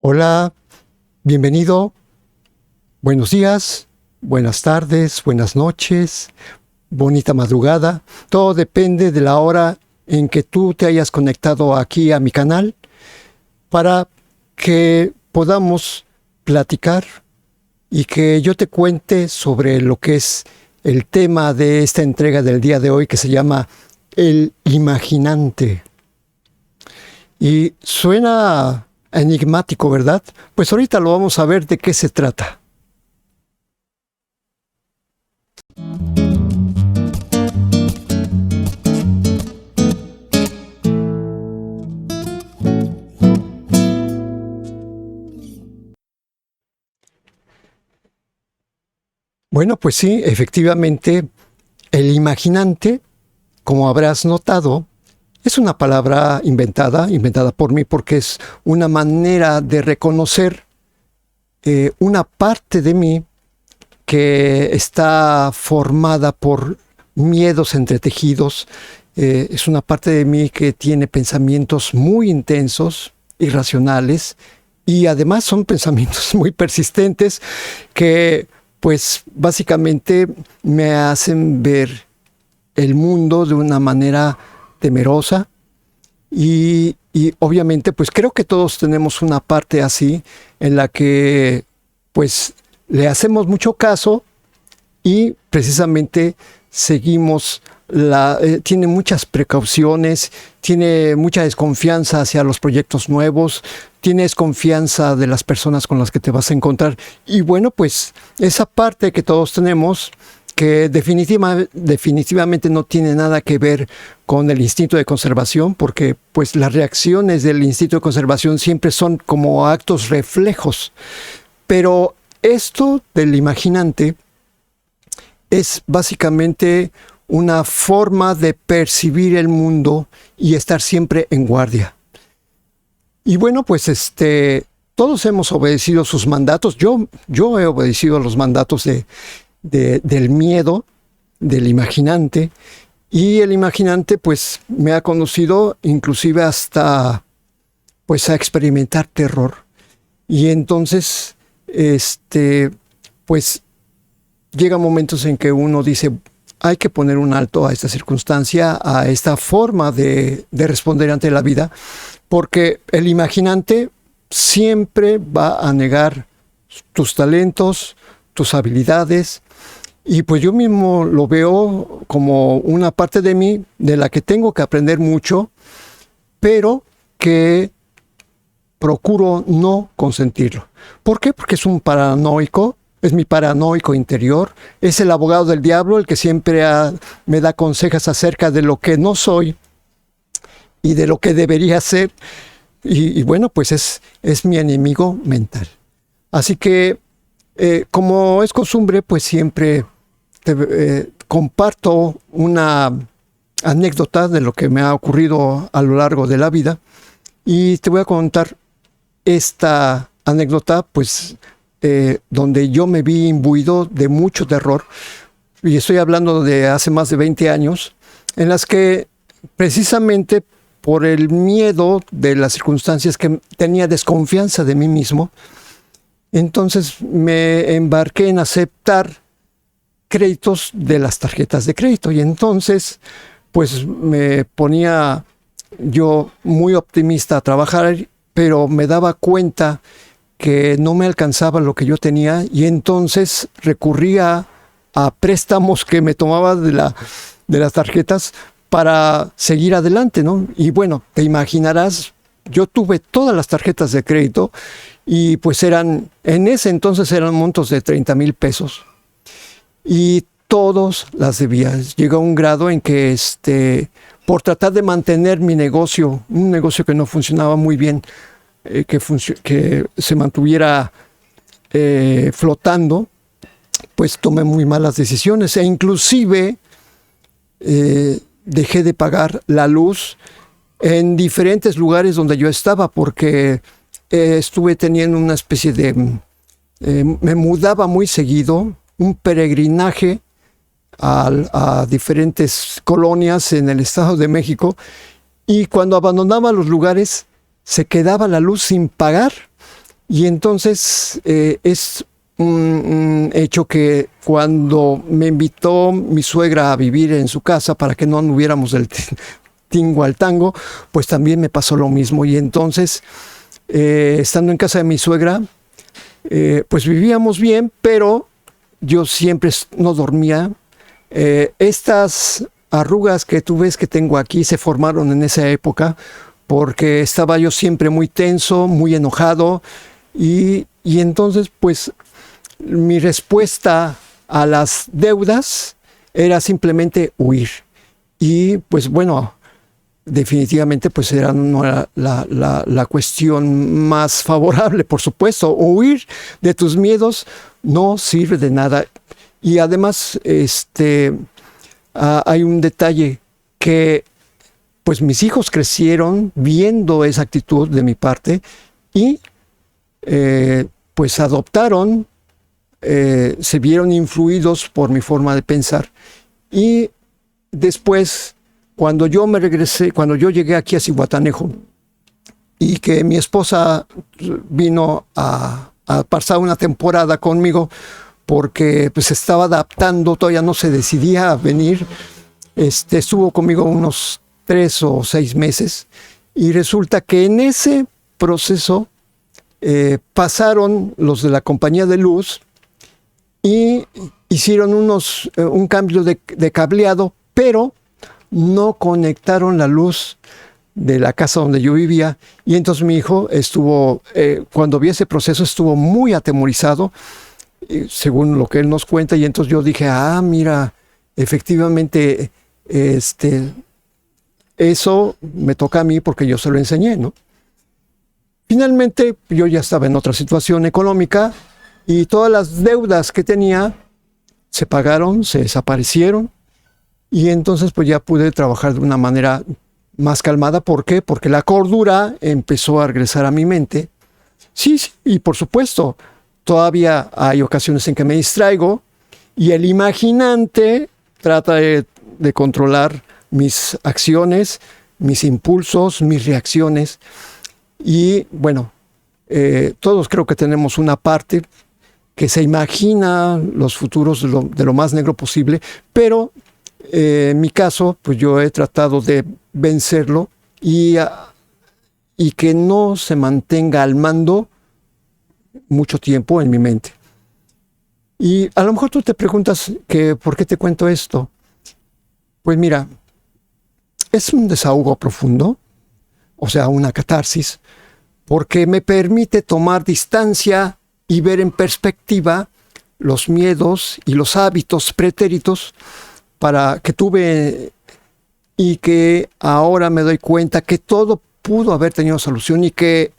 Hola, bienvenido. Buenos días, buenas tardes, buenas noches, bonita madrugada. Todo depende de la hora en que tú te hayas conectado aquí a mi canal para que podamos platicar y que yo te cuente sobre lo que es el tema de esta entrega del día de hoy, que se llama El Imaginante. Y suena enigmático, ¿verdad? Pues ahorita lo vamos a ver de qué se trata. Bueno, pues sí, efectivamente, el imaginante, como habrás notado, es una palabra inventada por mí, porque es una manera de reconocer una parte de mí que está formada por miedos entretejidos. Es una parte de mí que tiene pensamientos muy intensos, irracionales, y además son pensamientos muy persistentes que, pues, básicamente me hacen ver el mundo de una manera temerosa y obviamente pues creo que todos tenemos una parte así en la que pues le hacemos mucho caso y precisamente seguimos tiene muchas precauciones, tiene mucha desconfianza hacia los proyectos nuevos, tiene desconfianza de las personas con las que te vas a encontrar. Y bueno, pues esa parte que todos tenemos, que definitivamente no tiene nada que ver con el instinto de conservación, porque pues las reacciones del instinto de conservación siempre son como actos reflejos. Pero esto del imaginante es básicamente una forma de percibir el mundo y estar siempre en guardia. Y bueno, pues todos hemos obedecido sus mandatos. Yo he obedecido los mandatos del miedo, del imaginante, y el imaginante pues me ha conducido inclusive hasta pues a experimentar terror. Y entonces pues llega momentos en que uno dice, hay que poner un alto a esta circunstancia, a esta forma de responder ante la vida, porque el imaginante siempre va a negar tus talentos, tus habilidades, y pues yo mismo lo veo como una parte de mí de la que tengo que aprender mucho, pero que procuro no consentirlo. ¿Por qué? Porque es un paranoico, es mi paranoico interior, es el abogado del diablo, el que siempre me da consejos acerca de lo que no soy y de lo que debería ser, y bueno, pues es mi enemigo mental. Así que como es costumbre, pues siempre comparto una anécdota de lo que me ha ocurrido a lo largo de la vida, y te voy a contar esta anécdota, pues donde yo me vi imbuido de mucho terror, y estoy hablando de hace más de 20 años, en las que precisamente por el miedo de las circunstancias que tenía desconfianza de mí mismo, entonces me embarqué en aceptar créditos de las tarjetas de crédito, y entonces pues me ponía yo muy optimista a trabajar, pero me daba cuenta que no me alcanzaba lo que yo tenía, y entonces recurría a préstamos que me tomaba de las tarjetas para seguir adelante, ¿no? Y bueno, te imaginarás, yo tuve todas las tarjetas de crédito y pues en ese entonces eran montos de 30,000 pesos y todos las debía. Llegó a un grado en que por tratar de mantener mi negocio, un negocio que no funcionaba muy bien, que se mantuviera flotando, pues tomé muy malas decisiones, e inclusive dejé de pagar la luz en diferentes lugares donde yo estaba, porque estuve teniendo una especie de me mudaba muy seguido, un peregrinaje a diferentes colonias en el Estado de México, y cuando abandonaba los lugares se quedaba la luz sin pagar, Y entonces es un hecho que cuando me invitó mi suegra a vivir en su casa para que no anduviéramos del tingo al tango, pues también me pasó lo mismo. Y entonces, estando en casa de mi suegra, pues vivíamos bien, pero yo siempre no dormía. Estas arrugas que tú ves que tengo aquí se formaron en esa época porque estaba yo siempre muy tenso, muy enojado y entonces pues mi respuesta a las deudas era simplemente huir. Y pues bueno, definitivamente pues no era la cuestión más favorable, por supuesto. Huir de tus miedos no sirve de nada. Y además hay un detalle que pues mis hijos crecieron viendo esa actitud de mi parte y pues adoptaron, se vieron influidos por mi forma de pensar. Y después, cuando yo llegué aquí a Zihuatanejo y que mi esposa vino a pasar una temporada conmigo porque pues se estaba adaptando, todavía no se decidía a venir, estuvo conmigo unos 3 o 6 meses y resulta que en ese proceso pasaron los de la compañía de luz y hicieron un cambio de cableado, pero no conectaron la luz de la casa donde yo vivía. Y entonces mi hijo cuando vi ese proceso, estuvo muy atemorizado, según lo que él nos cuenta. Y entonces yo dije, mira, efectivamente, eso me toca a mí porque yo se lo enseñé, ¿no? Finalmente, yo ya estaba en otra situación económica y todas las deudas que tenía se pagaron, se desaparecieron. Y entonces pues ya pude trabajar de una manera más calmada. ¿Por qué? Porque la cordura empezó a regresar a mi mente. Sí, y por supuesto, todavía hay ocasiones en que me distraigo y el imaginante trata de controlar mis acciones, mis impulsos, mis reacciones. Y bueno, todos creo que tenemos una parte que se imagina los futuros de lo más negro posible, pero en mi caso, pues yo he tratado de vencerlo y que no se mantenga al mando mucho tiempo en mi mente. Y a lo mejor tú te preguntas que ¿por qué te cuento esto? Pues mira, es un desahogo profundo, o sea, una catarsis, porque me permite tomar distancia y ver en perspectiva los miedos y los hábitos pretéritos que tuve y que ahora me doy cuenta que todo pudo haber tenido solución y que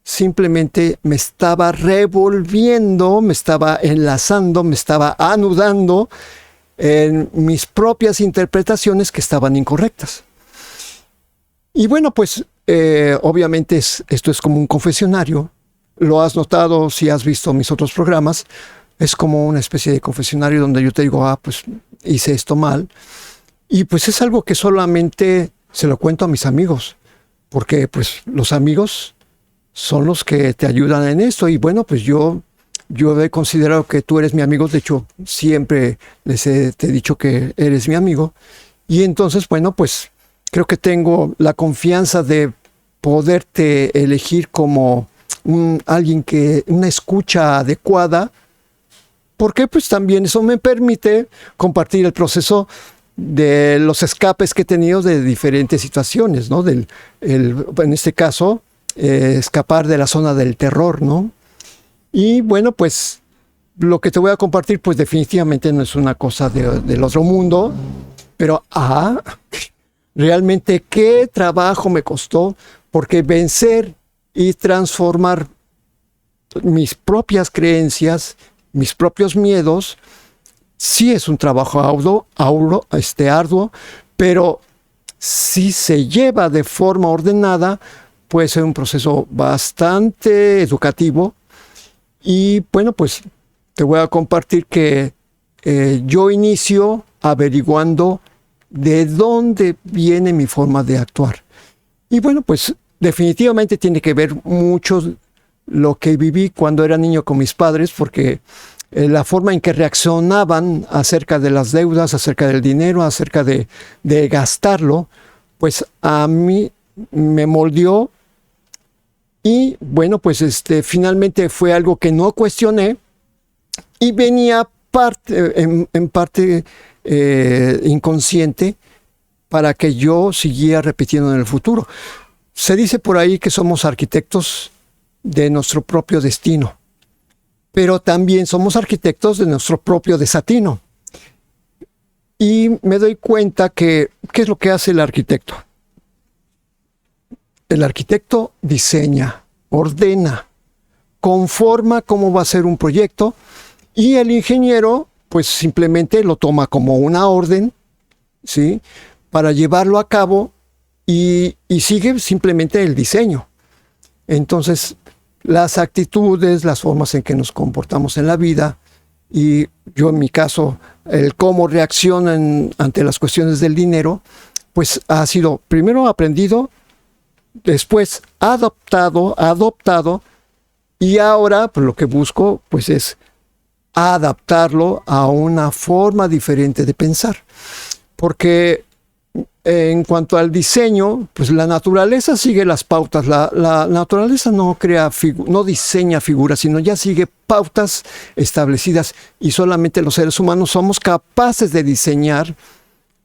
simplemente me estaba revolviendo, me estaba enlazando, me estaba anudando en mis propias interpretaciones que estaban incorrectas. Y bueno, pues obviamente esto es como un confesionario. Lo has notado si has visto mis otros programas. Es como una especie de confesionario donde yo te digo, pues hice esto mal. Y pues es algo que solamente se lo cuento a mis amigos, porque pues los amigos son los que te ayudan en esto. Y bueno, pues yo he considerado que tú eres mi amigo. De hecho, siempre te he dicho que eres mi amigo. Y entonces, bueno, pues creo que tengo la confianza de poderte elegir como una escucha adecuada, porque pues también eso me permite compartir el proceso de los escapes que he tenido de diferentes situaciones, ¿no? En este caso, escapar de la zona del terror, ¿no? Y bueno, pues lo que te voy a compartir, pues definitivamente no es una cosa del otro mundo, pero realmente qué trabajo me costó, porque vencer y transformar mis propias creencias, mis propios miedos, sí es un trabajo arduo, pero si se lleva de forma ordenada, puede ser un proceso bastante educativo. Y bueno, pues te voy a compartir que yo inicio averiguando de dónde viene mi forma de actuar. Y bueno, pues definitivamente tiene que ver mucho lo que viví cuando era niño con mis padres, porque la forma en que reaccionaban acerca de las deudas, acerca del dinero, acerca de gastarlo, pues a mí me moldeó. Y bueno, pues finalmente fue algo que no cuestioné y venía en parte inconsciente para que yo siguiera repitiendo en el futuro. Se dice por ahí que somos arquitectos de nuestro propio destino, pero también somos arquitectos de nuestro propio desatino. Y me doy cuenta que, ¿qué es lo que hace el arquitecto? El arquitecto diseña, ordena, conforma cómo va a ser un proyecto, y el ingeniero pues simplemente lo toma como una orden, ¿sí?, para llevarlo a cabo y sigue simplemente el diseño. Entonces, las actitudes, las formas en que nos comportamos en la vida, y yo en mi caso, el cómo reaccionan ante las cuestiones del dinero, pues ha sido primero aprendido, después adoptado, y ahora pues lo que busco pues es adaptarlo a una forma diferente de pensar. Porque en cuanto al diseño, pues la naturaleza sigue las pautas. La naturaleza no no diseña figuras, sino ya sigue pautas establecidas, y solamente los seres humanos somos capaces de diseñar,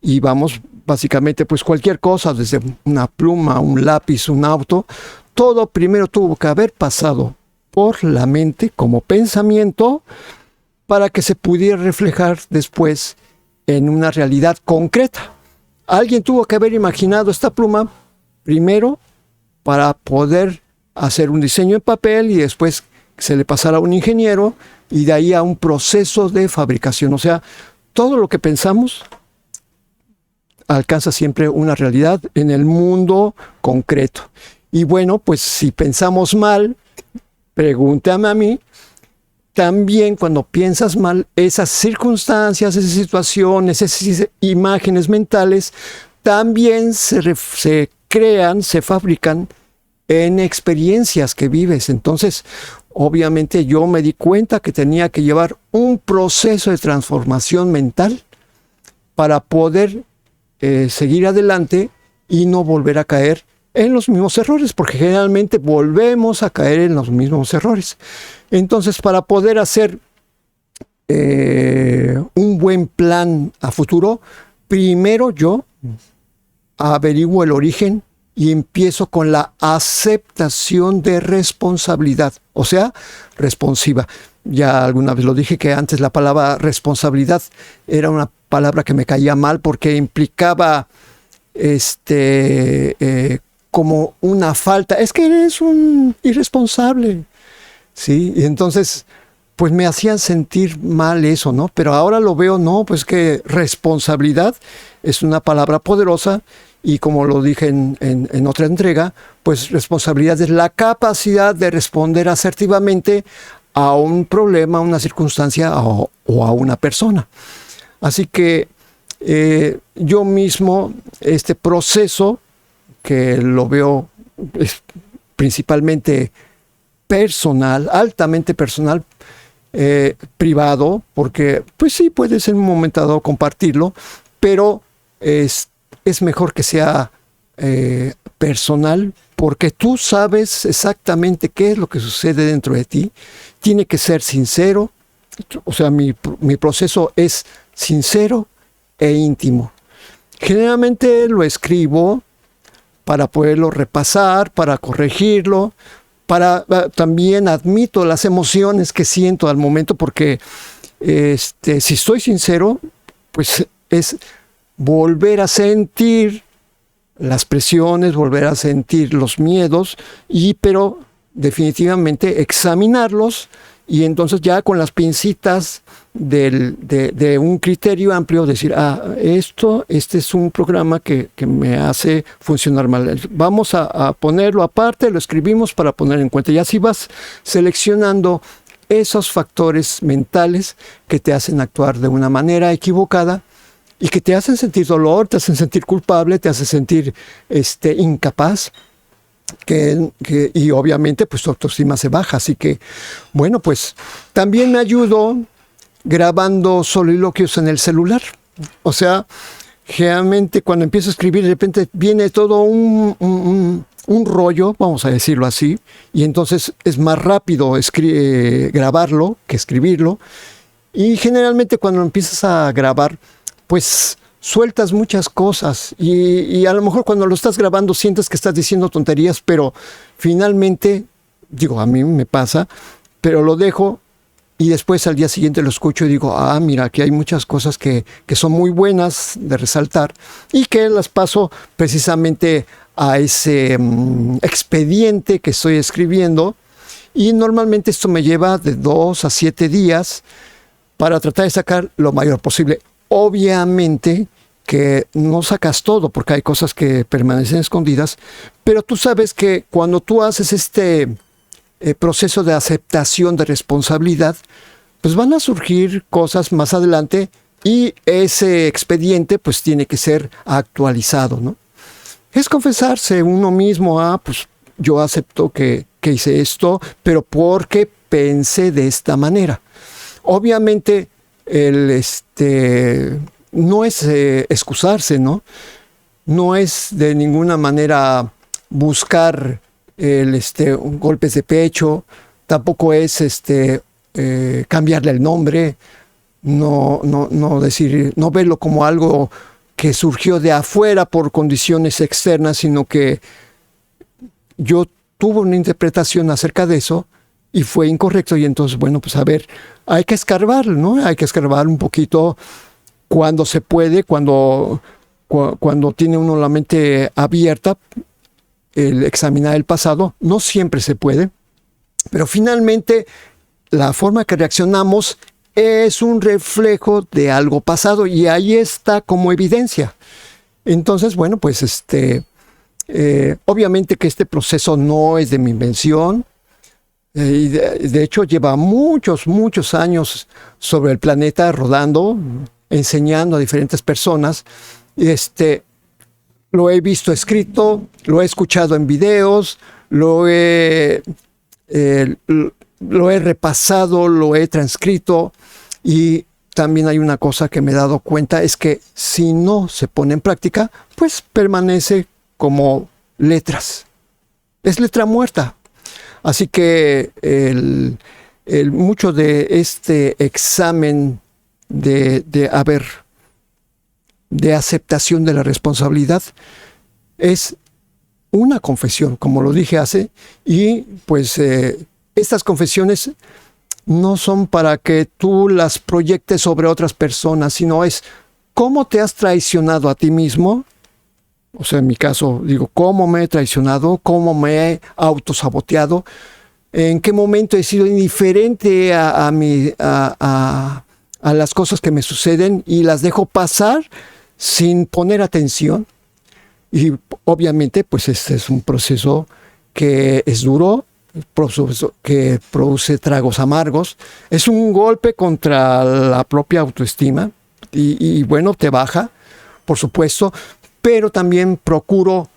y vamos, básicamente, pues cualquier cosa, desde una pluma, un lápiz, un auto, todo primero tuvo que haber pasado por la mente como pensamiento para que se pudiera reflejar después en una realidad concreta. Alguien tuvo que haber imaginado esta pluma primero para poder hacer un diseño en papel, y después se le pasara a un ingeniero, y de ahí a un proceso de fabricación. O sea, todo lo que pensamos alcanza siempre una realidad en el mundo concreto. Y bueno, pues si pensamos mal, pregúntame a mí, también cuando piensas mal, esas circunstancias, esas situaciones, esas imágenes mentales, también se crean, se fabrican en experiencias que vives. Entonces, obviamente yo me di cuenta que tenía que llevar un proceso de transformación mental para poder seguir adelante y no volver a caer en los mismos errores, porque generalmente volvemos a caer en los mismos errores. Entonces, para poder hacer un buen plan a futuro, primero yo averiguo el origen y empiezo con la aceptación de responsabilidad, o sea, responsiva. Ya alguna vez lo dije, que antes la palabra responsabilidad era una palabra que me caía mal porque implicaba como una falta. Es que eres un irresponsable, ¿sí? Y entonces, pues me hacían sentir mal eso, ¿no? Pero ahora lo veo, no, pues que responsabilidad es una palabra poderosa, y como lo dije en otra entrega, pues responsabilidad es la capacidad de responder asertivamente a un problema, a una circunstancia o a una persona. Así que yo mismo, este proceso, que lo veo principalmente personal, altamente personal, privado, porque pues sí, puedes en un momento dado compartirlo, pero es mejor que sea personal, porque tú sabes exactamente qué es lo que sucede dentro de ti. Tiene que ser sincero, o sea, mi proceso es sincero e íntimo. Generalmente lo escribo para poderlo repasar, para corregirlo, también admito las emociones que siento al momento, porque si estoy sincero, pues es volver a sentir las presiones, volver a sentir los miedos, pero definitivamente examinarlos, y entonces ya con las pincitas de un criterio amplio decir, este es un programa que me hace funcionar mal. Vamos a ponerlo aparte, lo escribimos para poner en cuenta. Y así vas seleccionando esos factores mentales que te hacen actuar de una manera equivocada, y que te hacen sentir dolor, te hacen sentir culpable, te hacen sentir incapaz. y obviamente pues tu autoestima se baja. Así que, bueno, pues también me ayudo grabando soliloquios en el celular. O sea, generalmente cuando empiezo a escribir, de repente viene todo un rollo, vamos a decirlo así, y entonces es más rápido grabarlo que escribirlo. Y generalmente cuando empiezas a grabar, pues sueltas muchas cosas y a lo mejor cuando lo estás grabando sientes que estás diciendo tonterías, pero finalmente, digo, a mí me pasa, pero lo dejo y después al día siguiente lo escucho y digo, mira, aquí hay muchas cosas que son muy buenas de resaltar y que las paso precisamente a ese expediente que estoy escribiendo, y normalmente esto me lleva de 2 a 7 días para tratar de sacar lo mayor posible. Obviamente que no sacas todo porque hay cosas que permanecen escondidas, pero tú sabes que cuando tú haces este proceso de aceptación de responsabilidad, pues van a surgir cosas más adelante y ese expediente pues tiene que ser actualizado, ¿no? Es confesarse uno mismo, pues yo acepto que hice esto, pero porque pensé de esta manera. Obviamente no es excusarse, ¿no? No es de ninguna manera buscar golpes de pecho, tampoco es cambiarle el nombre, no decir, no verlo como algo que surgió de afuera por condiciones externas, sino que yo tuve una interpretación acerca de eso y fue incorrecto, y entonces, bueno, pues a ver, hay que escarbar, ¿no? Hay que escarbar un poquito cuando se puede, cuando tiene uno la mente abierta, el examinar el pasado. No siempre se puede, pero finalmente la forma que reaccionamos es un reflejo de algo pasado y ahí está como evidencia. Entonces, bueno, pues obviamente que este proceso no es de mi invención. Y de hecho lleva muchos años sobre el planeta rodando, enseñando a diferentes personas. Lo he visto escrito, lo he escuchado en videos, lo he repasado, lo he transcrito, y también hay una cosa que me he dado cuenta, es que si no se pone en práctica, pues permanece como letras. Es letra muerta. Así que mucho de este examen de aceptación de la responsabilidad es una confesión, como lo dije hace, y pues estas confesiones no son para que tú las proyectes sobre otras personas, sino es cómo te has traicionado a ti mismo. O sea, en mi caso, digo, cómo me he traicionado, cómo me he autosaboteado, en qué momento he sido indiferente a las cosas que me suceden y las dejo pasar sin poner atención. Y obviamente, pues este es un proceso que es duro, que produce tragos amargos. Es un golpe contra la propia autoestima y bueno, te baja, por supuesto. Pero también procuro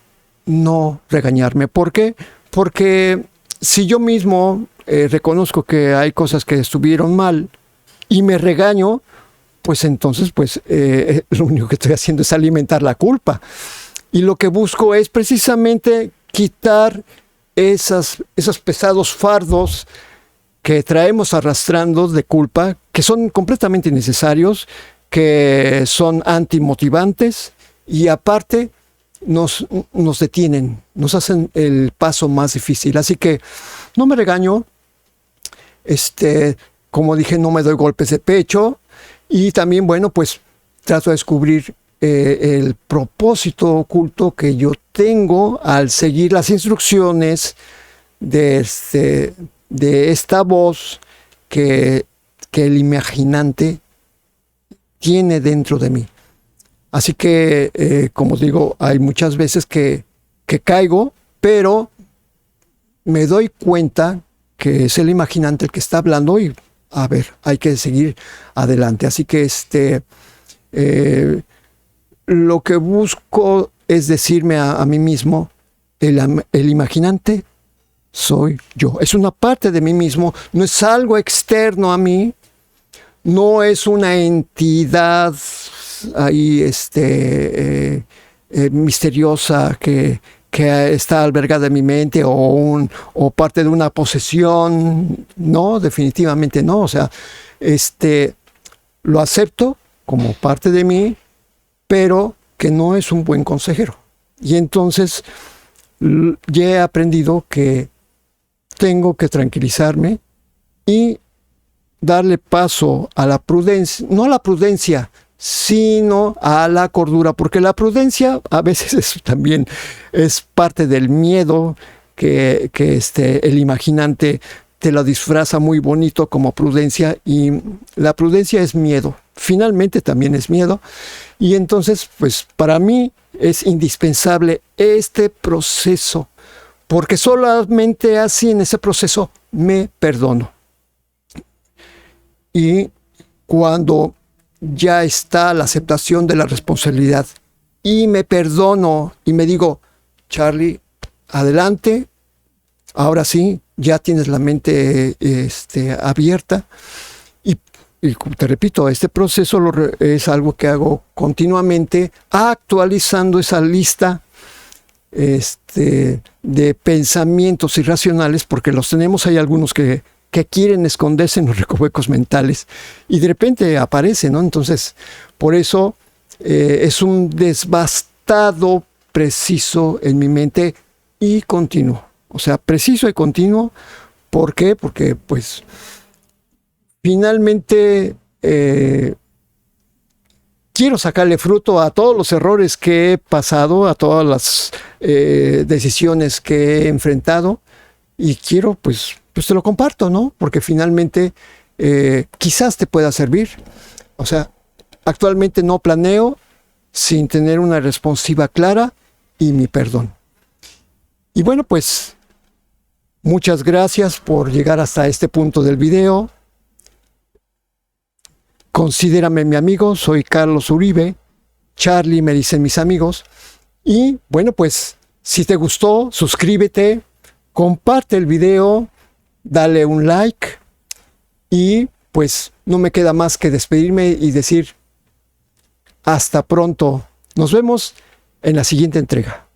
no regañarme. ¿Por qué? Porque si yo mismo reconozco que hay cosas que estuvieron mal y me regaño, pues entonces lo único que estoy haciendo es alimentar la culpa. Y lo que busco es precisamente quitar esos pesados fardos que traemos arrastrando de culpa, que son completamente innecesarios, que son antimotivantes, y aparte nos detienen, nos hacen el paso más difícil. Así que no me regaño, como dije, no me doy golpes de pecho, y también, bueno, pues trato de descubrir el propósito oculto que yo tengo al seguir las instrucciones de esta voz que el imaginante tiene dentro de mí. Así que, como digo, hay muchas veces que caigo, pero me doy cuenta que es el imaginante el que está hablando y, a ver, hay que seguir adelante. Así que lo que busco es decirme a mí mismo El imaginante soy yo. Es una parte de mí mismo, no es algo externo a mí, no es una entidad ahí misteriosa que está albergada en mi mente o parte de una posesión. No, definitivamente no. O sea, lo acepto como parte de mí, pero que no es un buen consejero. Y entonces ya he aprendido que tengo que tranquilizarme y darle paso a la prudencia, no a la prudencia, sino a la cordura, porque la prudencia a veces también es parte del miedo que el imaginante te lo disfraza muy bonito como prudencia, y la prudencia es miedo, finalmente también es miedo. Y entonces, pues para mí es indispensable este proceso, porque solamente así, en ese proceso, me perdono. Y cuando ya está la aceptación de la responsabilidad y me perdono y me digo, Charlie, adelante, ahora sí, ya tienes la mente abierta. Y te repito, este proceso es algo que hago continuamente, actualizando esa lista de pensamientos irracionales, porque los tenemos. Hay algunos que quieren esconderse en los recovecos mentales y de repente aparecen, ¿no? Entonces, por eso es un desbastado preciso en mi mente y continuo. O sea, preciso y continuo. ¿Por qué? Porque, pues, finalmente quiero sacarle fruto a todos los errores que he pasado, a todas las decisiones que he enfrentado, y quiero, pues te lo comparto, ¿no? Porque finalmente quizás te pueda servir. O sea, actualmente no planeo sin tener una responsiva clara y mi perdón. Y bueno, pues muchas gracias por llegar hasta este punto del video. Considérame mi amigo, soy Carlos Uribe, Charlie me dicen mis amigos. Y bueno, pues si te gustó, suscríbete, comparte el video, dale un like, y pues no me queda más que despedirme y decir hasta pronto. Nos vemos en la siguiente entrega.